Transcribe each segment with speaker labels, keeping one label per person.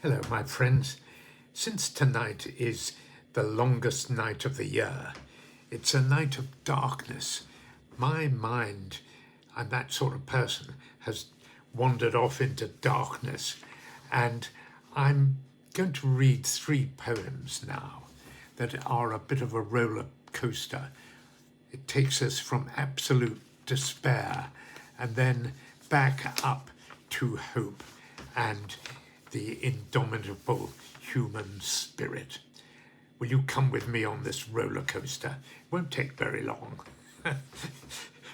Speaker 1: Hello, my friends. Since tonight is the longest night of the year, it's a night of darkness. My mind, I'm that sort of person, has wandered off into darkness, and I'm going to read 3 poems now that are a bit of a roller coaster. It takes us from absolute despair and then back up to hope and the indomitable human spirit. Will you come with me on this roller coaster? It won't take very long.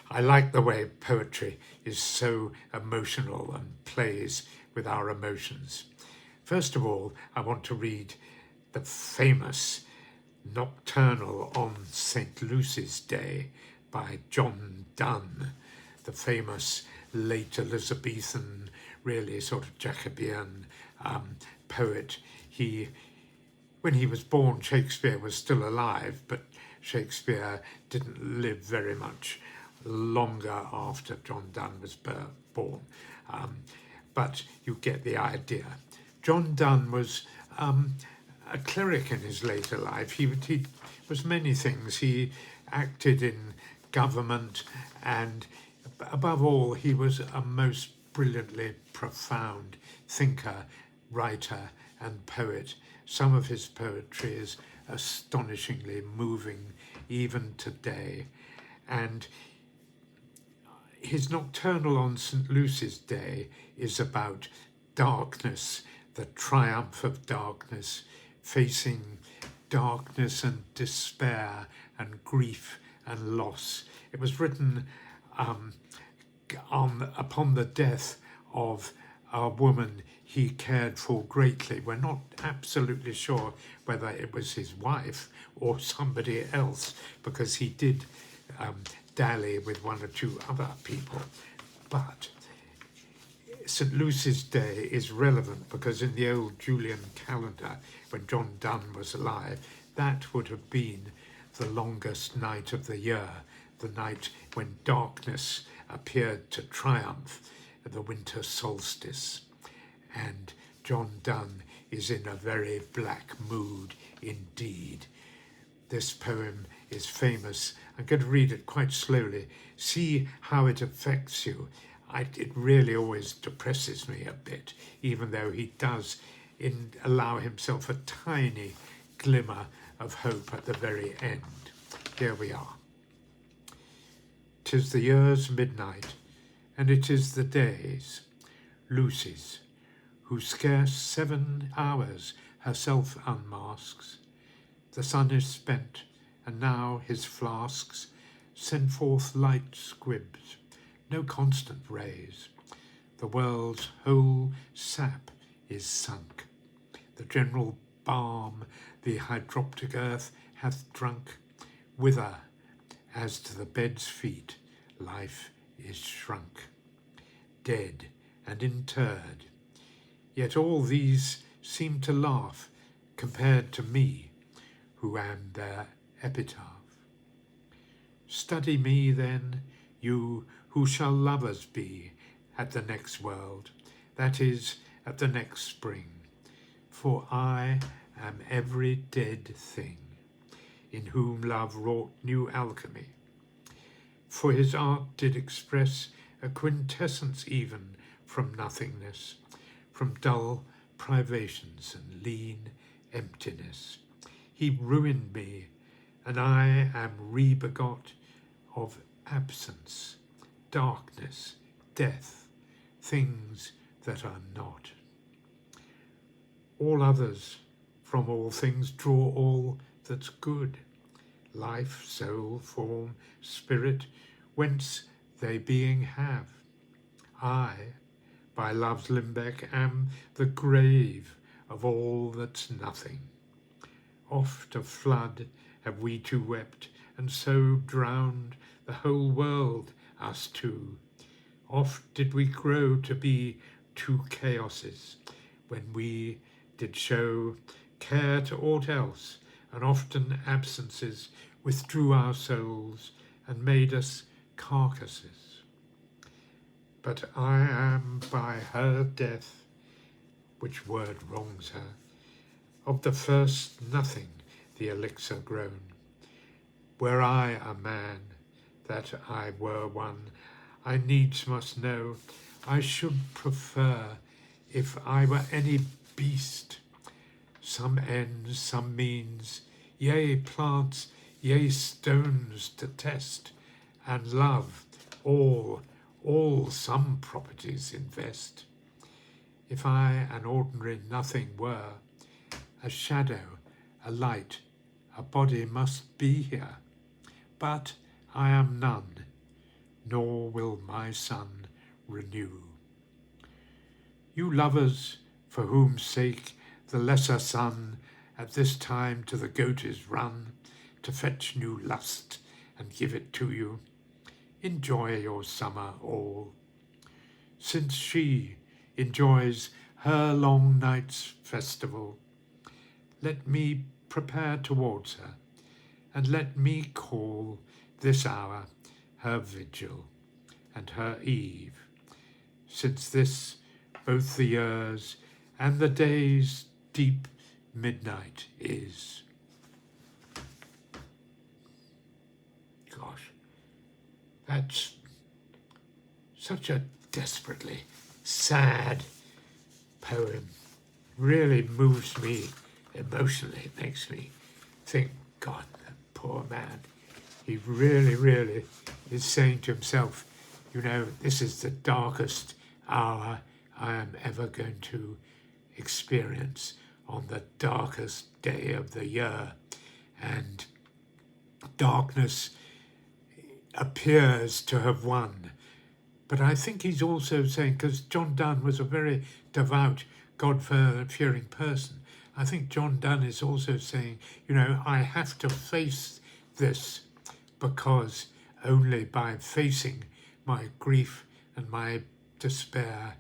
Speaker 1: I like the way poetry is so emotional and plays with our emotions. First of all, I want to read the famous Nocturnal on St. Lucy's Day by Donne, the famous late Elizabethan, really sort of Jacobean poet. When he was born, Shakespeare was still alive, but Shakespeare didn't live very much longer after John Donne was born. But you get the idea. John Donne was a cleric in his later life. He was many things. He acted in government, and above all, he was a most brilliantly profound thinker, writer, and poet. Some of his poetry is astonishingly moving even today. And his Nocturnal on St. Lucy's Day is about darkness, the triumph of darkness, facing darkness and despair and grief and loss. It was written upon the death of a woman he cared for greatly. We're not absolutely sure whether it was his wife or somebody else, because he did dally with 1 or 2 other people. But St. Lucy's Day is relevant because in the old Julian calendar, when John Donne was alive, that would have been the longest night of the year, the night when darkness appeared to triumph, the winter solstice. And John Donne is in a very black mood indeed. This poem is famous. I'm going to read it quite slowly. See how it affects you. It really always depresses me a bit, even though he does allow himself a tiny glimmer of hope at the very end. Here we are. 'Tis the year's midnight, and it is the day's, Lucy's, who scarce 7 hours herself unmasks. The sun is spent, and now his flasks send forth light squibs, no constant rays. The world's whole sap is sunk. The general balm the hydroptic earth hath drunk, wither, as to the bed's feet, life is shrunk. Dead and interred, yet all these seem to laugh compared to me, who am their epitaph. Study me then, you who shall lovers be at the next world, that is, at the next spring. For I am every dead thing, in whom love wrought new alchemy. For his art did express a quintessence even from nothingness, from dull privations and lean emptiness. He ruined me, and I am re-begot of absence, darkness, death, things that are not. All others from all things draw all that's good, life, soul, form, spirit, whence they being have. I, by love's limbeck, am the grave of all that's nothing. Oft of flood have we two wept, and so drowned the whole world, us two. Oft did we grow to be 2 chaoses, when we did show care to aught else, and often absences withdrew our souls and made us carcasses. But I am by her death which word wrongs her. Of the first nothing the elixir grown. Were I a man, that I were one, I needs must know, I should prefer, if I were any beast, some ends, some means, yea plants, yea stones to test, and love, all some properties invest. If I an ordinary nothing were, a shadow, a light, a body must be here, but I am none, nor will my sun renew. You lovers, for whom sake the lesser sun at this time to the goat is run, to fetch new lust and give it to you, enjoy your summer all. Since she enjoys her long night's festival, let me prepare towards her, and let me call this hour her vigil and her eve, since this both the years and the day's deep midnight is. Gosh, that's such a desperately sad poem. Really moves me emotionally. It makes me think, God, that poor man. He really, really is saying to himself, you know, this is the darkest hour I am ever going to experience on the darkest day of the year. And darkness appears to have won. But I think he's also saying, because John Donne was a very devout, God-fearing person, I think John Donne is also saying, you know, I have to face this, because only by facing my grief and my despair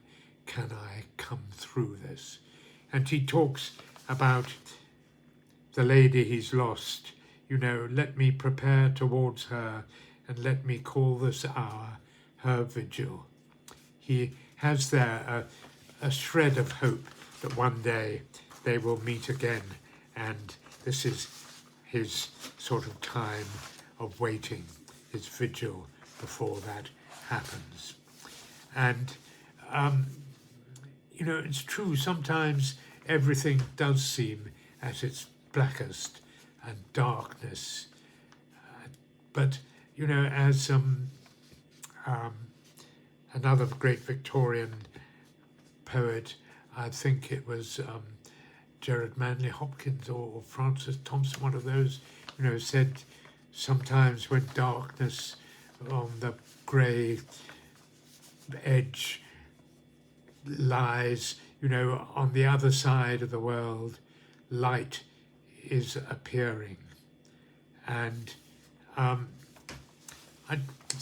Speaker 1: can I come through this. And he talks about the lady he's lost, you know, let me prepare towards her and let me call this hour her vigil. He has there a shred of hope that one day they will meet again, and this is his sort of time of waiting, his vigil before that happens. And you know, it's true, sometimes everything does seem at its blackest and darkness, but you know, as another great Victorian poet, I think it was Gerard Manley Hopkins or Francis Thompson, one of those, you know, said sometimes when darkness on the grey edge lies, you know, on the other side of the world, light is appearing. And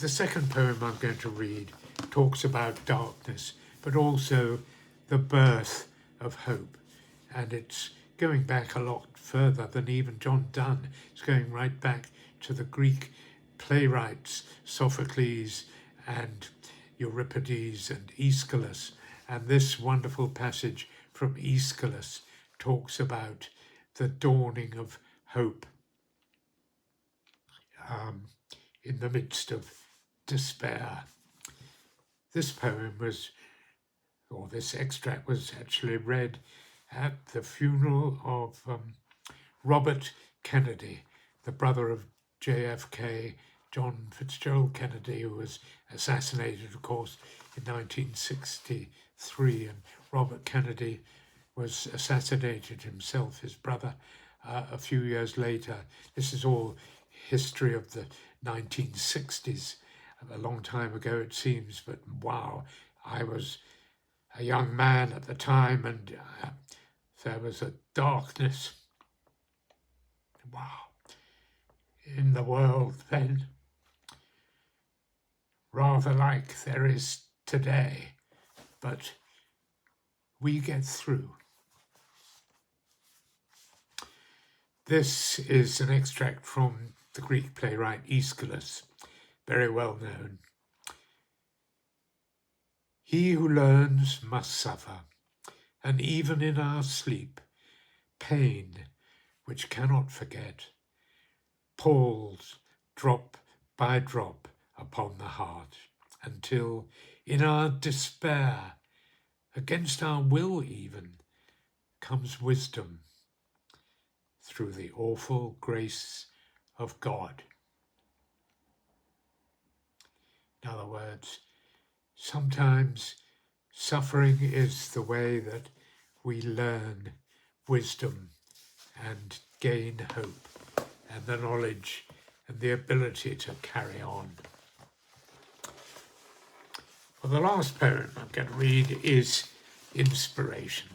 Speaker 1: the second poem I'm going to read talks about darkness, but also the birth of hope. And it's going back a lot further than even John Donne. It's going right back to the Greek playwrights, Sophocles and Euripides and Aeschylus. And this wonderful passage from Aeschylus talks about the dawning of hope in the midst of despair. This poem was, or this extract was actually read at the funeral of Robert Kennedy, the brother of JFK, John Fitzgerald Kennedy, who was assassinated, of course, in 1963. And Robert Kennedy was assassinated himself, his brother, a few years later. This is all history of the 1960s, a long time ago it seems, but wow, I was a young man at the time, and there was a darkness, wow, in the world then, rather like there is today, but we get through. This is an extract from the Greek playwright Aeschylus, very well known. He who learns must suffer, and even in our sleep, pain which cannot forget palls drop by drop upon the heart, until in our despair, against our will even, comes wisdom through the awful grace of God. In other words, sometimes suffering is the way that we learn wisdom and gain hope and the knowledge and the ability to carry on. Well, the last poem I'm going to read is Inspiration,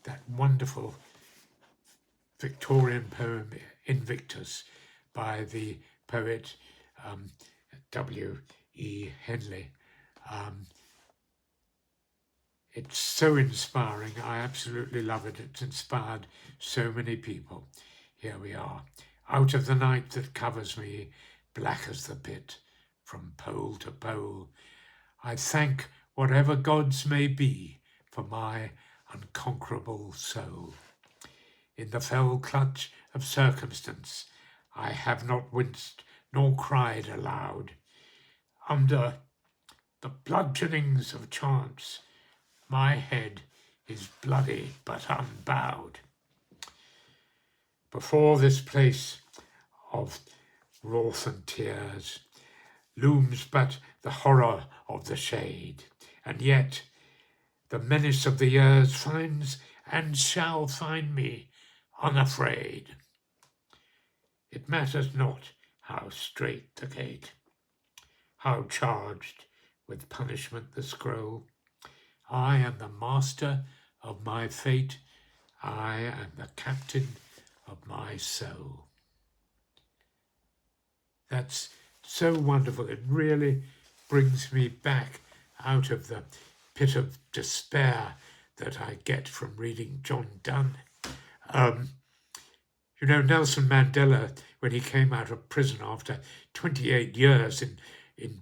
Speaker 1: that wonderful Victorian poem Invictus by the poet WE Henley. It's so inspiring. I absolutely love it. It's inspired so many people. Here we are. Out of the night that covers me, black as the pit, from pole to pole, I thank whatever gods may be for my unconquerable soul. In the fell clutch of circumstance, I have not winced nor cried aloud. Under the bludgeonings of chance, my head is bloody but unbowed. Before this place of wrath and tears looms but the horror of the shade, and yet the menace of the years finds and shall find me unafraid. It matters not how strait the gate, how charged with punishment the scroll. I am the master of my fate. I am the captain of my soul. That's so wonderful. It really brings me back out of the pit of despair that I get from reading John Donne. Nelson Mandela, when he came out of prison after 28 years in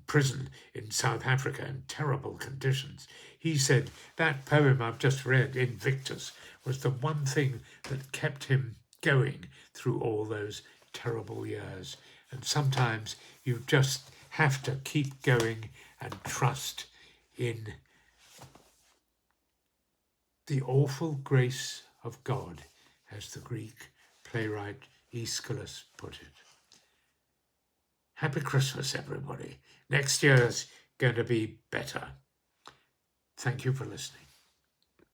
Speaker 1: prison in South Africa in terrible conditions, he said that poem I've just read, Invictus, was the one thing that kept him going through all those terrible years. And sometimes you just have to keep going and trust in the awful grace of God, as the Greek playwright Aeschylus put it. Happy Christmas, everybody. Next year's going to be better. Thank you for listening.